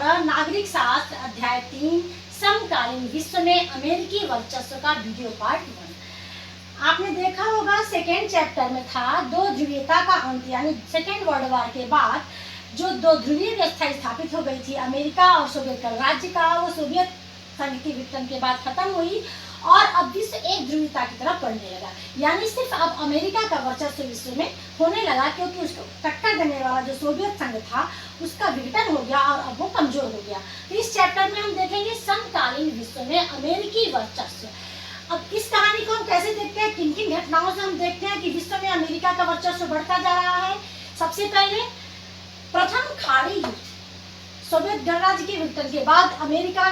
12 नागरिक शास्त्र अध्याय 3 समकालीन विश्व में अमेरिकी वर्चस्व का वीडियो पार्ट 1। आपने देखा होगा सेकेंड चैप्टर में था दो ध्रुवीयता का अंत, यानी सेकेंड वर्ल्ड वॉर के बाद जो दो ध्रुवीय व्यवस्था स्थापित हो गई थी अमेरिका और सोवियत गणराज्य का, वो सोवियत संघ के विघटन के बाद खत्म हुई और अब विश्व एक ध्रुवीयता की तरफ बढ़ने लगा। यानी सिर्फ अब अमेरिका का वर्चस्व विश्व में होने लगा, क्योंकि उसको टक्कर देने वाला जो सोवियत संघ था उसका विघटन हो गया और अब वो कमजोर हो गया। तो इस चैप्टर में हम देखेंगे समकालीन विश्व में अमेरिकी वर्चस्व। अब इस कहानी को हम कैसे देखते हैं, किन किन घटनाओं से हम देखते हैं कि विश्व में अमेरिका का वर्चस्व बढ़ता जा रहा है। सबसे पहले प्रथम खाड़ी युद्ध, सोवियत गणराज्य के विघटन के बाद अमेरिका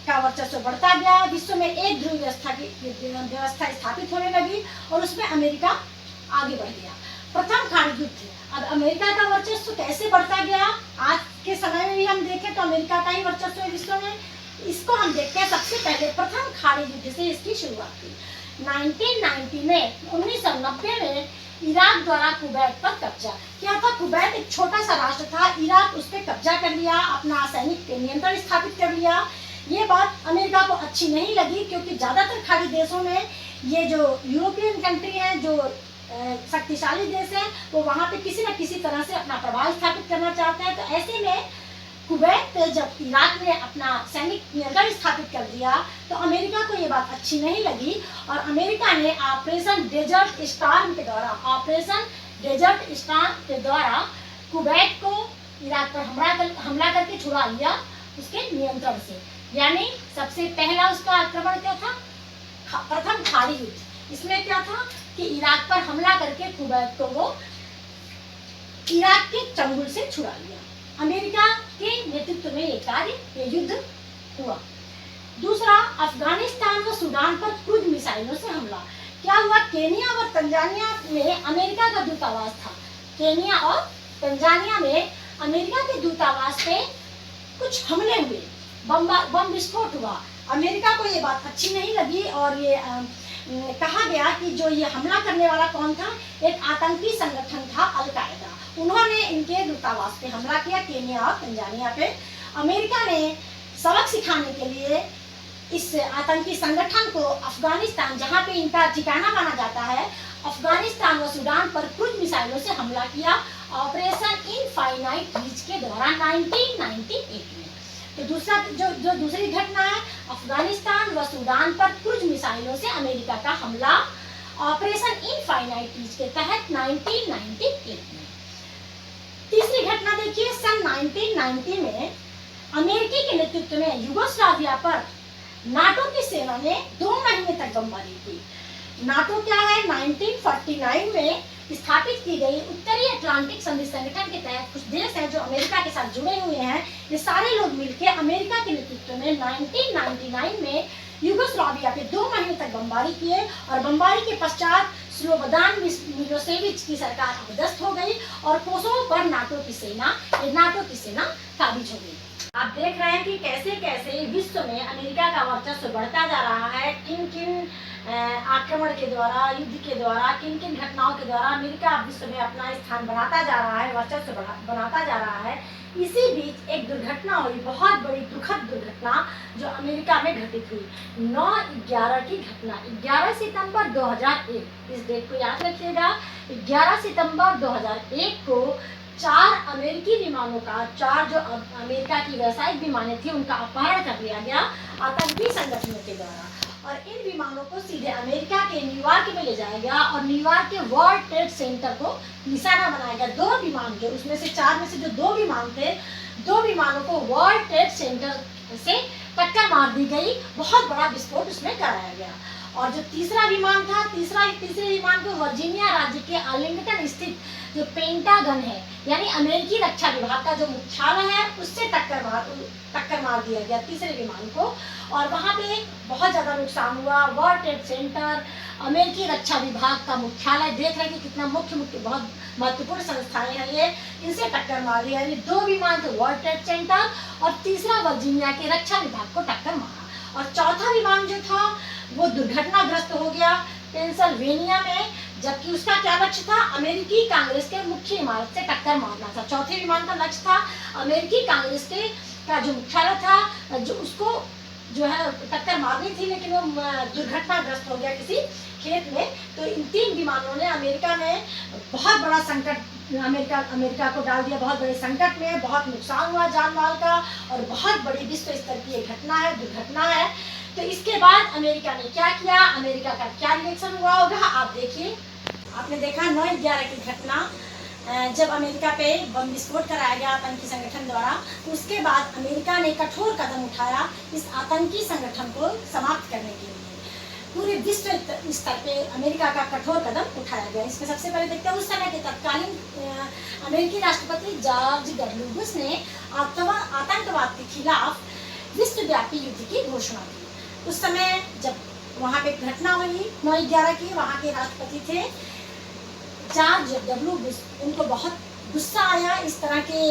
का वर्चस्व बढ़ता गया, विश्व में एक ध्रुव व्यवस्था स्थापित होने लगी और उसमें अमेरिका आगे बढ़ गया। प्रथम खाड़ी युद्ध। अब अमेरिका का वर्चस्व कैसे बढ़ता गया, आज के समय में भी हम देखें तो अमेरिका का ही वर्चस्व है विश्व में। इसको हम देखते हैं। सबसे पहले प्रथम खाड़ी युद्ध से इसकी शुरुआत हुई 1990 में। 1990 में इराक द्वारा कुवैत पर कब्जा। क्या था, कुवैत एक छोटा सा राष्ट्र था, इराक उस पर कब्जा कर लिया, अपना सैनिक नियंत्रण स्थापित कर लिया। ये बात अमेरिका को अच्छी नहीं लगी, क्योंकि ज़्यादातर खाड़ी देशों में ये जो यूरोपियन कंट्री हैं, जो शक्तिशाली देश हैं, वो वहाँ पे किसी न किसी तरह से अपना प्रभाव स्थापित करना चाहते हैं। तो ऐसे में कुवैत जब इराक ने अपना सैनिक नियंत्रण स्थापित कर दिया तो अमेरिका को ये बात अच्छी नहीं लगी और अमेरिका ने ऑपरेशन डेजर्ट स्टॉर्म के द्वारा कुवैत को इराक पर हमला करके छुड़ा लिया उसके नियंत्रण से। यानी सबसे पहला उसका आक्रमण क्या था, प्रथम खाड़ी युद्ध। इसमें क्या था कि इराक पर हमला करके कुवैत को वो इराक के चंगुल से छुड़ा लिया। अमेरिका के नेतृत्व में ये युद्ध हुआ। दूसरा, अफगानिस्तान व सूडान पर क्रूज मिसाइलों से हमला। क्या हुआ, केनिया और तंजानिया में अमेरिका का दूतावास था। केनिया और तंजानिया में अमेरिका के दूतावास पे कुछ हमले हुए, बम विस्फोट हुआ। अमेरिका को ये बात अच्छी नहीं लगी और ये कहा गया कि जो ये हमला करने वाला कौन था, एक आतंकी संगठन था, अल-कायदा। उन्होंने इनके दूतावास पे हमला किया, केनिया और तंजानिया पे। अमेरिका ने सबक सिखाने के लिए इस आतंकी संगठन को अफगानिस्तान, जहाँ पे इनका ठिकाना माना जाता है, अफगानिस्तान व सूडान पर क्रूज मिसाइलों से हमला किया ऑपरेशन इनफाइनाइट रीच के दौरान 1998 में। तो दूसरी घटना है अफगानिस्तान व सूडान पर क्रूज मिसाइलों से अमेरिका का हमला ऑपरेशन इनफाइनाइट रीच के तहत 1998 में। तीसरी घटना देखिए, सन 1990 में अमेरिकी के नेतृत्व में युगोस्लाविया पर नाटो की सेना ने 2 महीने तक बमबारी की। नाटो क्या है, 1949 में स्थापित की गई उत्तरी अटलांटिक संधि संगठन के तहत कुछ देश हैं जो अमेरिका के साथ जुड़े हुए हैं। ये सारे लोग मिलकर अमेरिका के नेतृत्व में 1999 में युगोस्लाविया पे 2 महीने तक बमबारी किए और बमबारी के पश्चात स्लोबोदान मिलोसेविच की सरकार अपदस्थ हो गई और कोसोवो पर नाटो की सेना काबिज हो गई। आप देख रहे हैं कि कैसे कैसे विश्व में अमेरिका का वर्चस्व बढ़ता जा रहा है। किन किन आक्रमण के द्वारा, युद्ध के द्वारा, किन किन घटनाओं के द्वारा अमेरिका विश्व में अपना स्थान बनाता जा रहा है, वर्चस्व बनाता जा रहा है। इसी बीच एक दुर्घटना हुई, बहुत बड़ी दुखद दुर्घटना जो अमेरिका में घटित हुई। 9/11 की घटना, 11 सितंबर 2001, इस डेट को याद रखिएगा। 11 सितंबर 2001 को 4 अमेरिकी विमानों का, 4 जो अमेरिका की व्यावसायिक विमानें थी उनका अपहरण कर लिया गया आतंकी संगठनों के द्वारा और इन विमानों को सीधे अमेरिका के न्यूयॉर्क में ले जाया गया और न्यूयॉर्क के वर्ल्ड ट्रेड सेंटर को निशाना बनाया गया। 2 विमान, जो उसमें से 4 में से जो 2 विमान थे, 2 विमानों को वर्ल्ड ट्रेड सेंटर से टक्कर मार दी गई, बहुत बड़ा विस्फोट उसमें कराया गया। और जो तीसरा विमान था, तीसरे विमान को वर्जीनिया राज्य के आर्लिंगटन स्थित जो पेंटागन है, यानी अमेरिकी रक्षा विभाग का जो मुख्यालय है, उससे टक्कर मार दिया गया तीसरे विमान को और वहाँ पे बहुत ज़्यादा नुकसान हुआ। वर्ल्ड ट्रेड सेंटर, अमेरिकी रक्षा विभाग का मुख्यालय, देख रहे हैं कि कितना मुख्य बहुत महत्वपूर्ण संस्थाएं हैं ये, इनसे टक्कर मार दिया। यानी 2 विमान थे, वर्ल्ड ट्रेड सेंटर और तीसरा वर्जीनिया के रक्षा विभाग को टक्कर मारा। और चौथा विमान जो था वो दुर्घटनाग्रस्त हो गया पेंसिल्वेनिया में, जबकि उसका क्या लक्ष्य था, अमेरिकी कांग्रेस के मुख्य इमारत से टक्कर मारना था। चौथे विमान का लक्ष्य था अमेरिकी कांग्रेस के का जो मुख्यालय था, जो उसको जो है टक्कर मारनी थी, लेकिन वो दुर्घटनाग्रस्त हो गया किसी खेत में। तो इन 3 विमानों ने अमेरिका में बहुत बड़ा संकट अमेरिका को डाल दिया, बहुत बड़े संकट में, बहुत नुकसान हुआ जान माल का, और बहुत बड़ी विश्व स्तर की एक घटना है, दुर्घटना है। तो इसके बाद अमेरिका ने क्या किया, अमेरिका का क्या रिएक्शन हुआ होगा, आप देखिए। आपने देखा 9/11 की घटना, जब अमेरिका पे बम विस्फोट कराया गया आतंकी संगठन द्वारा, तो उसके बाद अमेरिका ने कठोर कदम उठाया इस आतंकी संगठन को समाप्त करने के लिए। पूरे विश्व स्तर पे अमेरिका का कठोर कदम उठाया गया। इसमें सबसे पहले देखते हैं उस समय के तत्कालीन अमेरिकी राष्ट्रपति जॉर्ज डब्ल्यू बुश ने आतंकवाद के खिलाफ विश्वव्यापी युद्ध की घोषणा की। उस समय जब वहाँ पे घटना हुई 9/11 की, वहाँ के राष्ट्रपति थे जॉर्ज डब्ल्यू बुश। उनको बहुत गुस्सा आया इस तरह के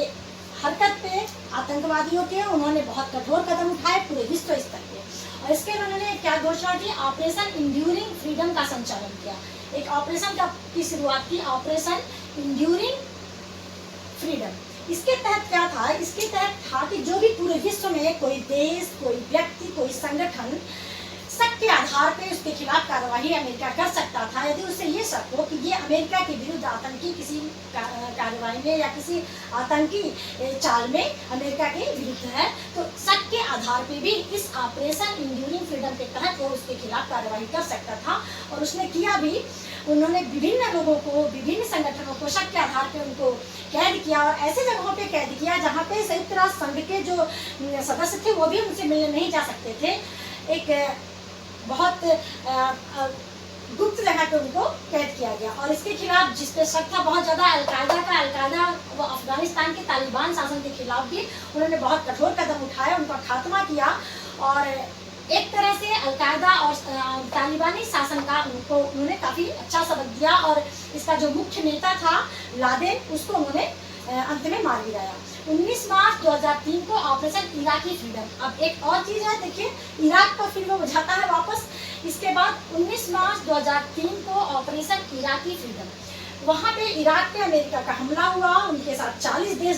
हरकत पे आतंकवादियों के। उन्होंने बहुत कठोर कदम उठाए पूरे विश्व स्तर पे, और इसके बाद उन्होंने क्या घोषणा की, ऑपरेशन इंड्यूरिंग फ्रीडम का संचालन किया। एक ऑपरेशन की शुरुआत की, ऑपरेशन इंड्यूरिंग फ्रीडम। इसके तहत क्या था, इसके तहत था कि जो भी पूरे विश्व में कोई देश, कोई व्यक्ति, कोई संगठन शक के आधार पे उसके खिलाफ कार्यवाही अमेरिका कर सकता था। यदि उससे ये शक हो कि ये अमेरिका के विरुद्ध आतंकी किसी कार्यवाही में या किसी आतंकी चाल में अमेरिका के विरुद्ध है, तो शक के आधार पे भी इस ऑपरेशन इंड्यूरिंग फ्रीडम के तहत वो उसके खिलाफ कार्यवाही कर सकता था। और उसने किया भी। उन्होंने विभिन्न लोगों को, विभिन्न संगठनों को शक के आधार पे उनको कैद किया, और ऐसे जगहों पे कैद किया जहाँ पे संयुक्त राष्ट्र संघ के जो सदस्य थे वो भी उनसे मिलने नहीं जा सकते थे। एक बहुत गुप्त जगह पे उनको कैद किया गया। और इसके खिलाफ जिस पे शक था बहुत ज़्यादा, अलकायदा वो अफगानिस्तान के तालिबान शासन के खिलाफ भी उन्होंने बहुत कठोर कदम उठाए, उनका खात्मा किया। और एक तरह से अलकायदा और तालिबानी शासन का उन्होंने काफ़ी अच्छा सबक दिया, और इसका जो मुख्य नेता था लादेन, उसको उन्होंने अंत में मार गिराया। 19 मार्च 2003 को ऑपरेशन इराकी फ्रीडम। अब एक और चीज़ है, देखिए इराक पर फिर वो जाता है वापस। इसके बाद 19 मार्च 2003 को ऑपरेशन इराकी फ्रीडम, वहाँ पे इराक पे अमेरिका का हमला हुआ। उनके साथ 40 देश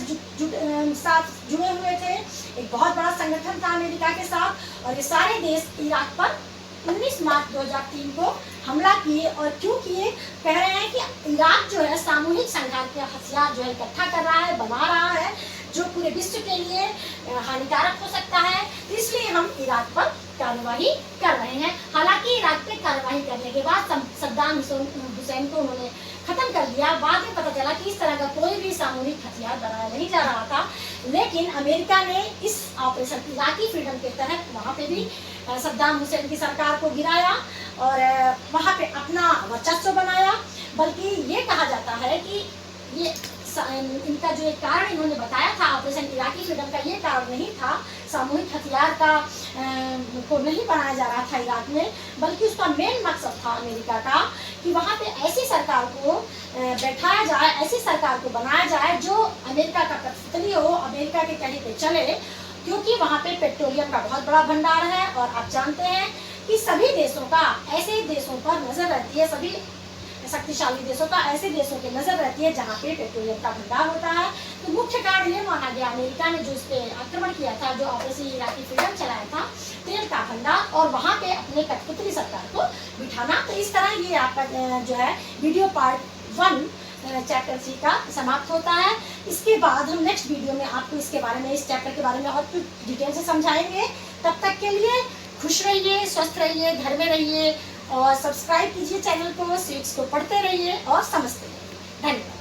साथ जुड़े हुए थे। एक बहुत बड़ा संगठन था अमेरिका के साथ, और ये सारे देश इराक पर 19 मार्च 2003 को हमला किए। और क्यों किए, कह रहे हैं कि इराक जो है सामूहिक संघार के हथियार जो है इकट्ठा कर रहा है, बना रहा है, जो पूरे विश्व के लिए हानिकारक हो सकता है। इसलिए हम इराक पर कार्यवाही कर रहे हैं। हालांकि इराक पे कार्यवाही करने के बाद सद्दाम हुसैन को उन्होंने खत्म कर दिया। बाद में पता चला कि इस तरह का कोई भी सामूहिक हथियार बनाया नहीं जा रहा था, लेकिन अमेरिका ने इस ऑपरेशन इराकी फ्रीडम के तहत वहाँ पे भी सद्दाम हुसैन की सरकार को गिराया और वहाँ पे अपना वर्चस्व बनाया। बल्कि ये कहा जाता है कि ये इनका जो एक कारण इन्होंने बताया था ऑपरेशन इराकी फ्रीडम का, ये कारण नहीं था सामूहिक हथियार का को नहीं बनाया जा रहा था इराक में, बल्कि उसका मेन मकसद था अमेरिका का कि वहाँ पे ऐसी सरकार को बैठाया जाए, ऐसी सरकार को बनाया जाए जो अमेरिका का कठपुतली हो, अमेरिका के कहीं पे चले। क्योंकि वहाँ पे पेट्रोलियम का बहुत बड़ा भंडार है, और आप जानते हैं कि सभी देशों का ऐसे देशों पर नजर रहती है, सभी शक्तिशाली देशों का ऐसे देशों की नजर रहती है जहाँ पे पेट्रोलियम का भंडार होता है। तो मुख्य कारण ये माना गया अमेरिका ने जो इस पे आक्रमण किया था, जो ऑपरेशन इराकी फ्रीडम चलाया था, तेल का भंडार और वहाँ पे अपने कठपुतली सरकार को बिठाना। तो इस तरह ये आपका जो है वीडियो पार्ट 1 चैप्टर 3 का समाप्त होता है। इसके बाद हम नेक्स्ट वीडियो में आपको इसके बारे में, इस चैप्टर के बारे में और कुछ डिटेल से समझाएंगे। तब तक के लिए खुश रहिए, स्वस्थ रहिए, घर में रहिए और सब्सक्राइब कीजिए चैनल को, सीट्स को पढ़ते रहिए और समझते रहिए। धन्यवाद।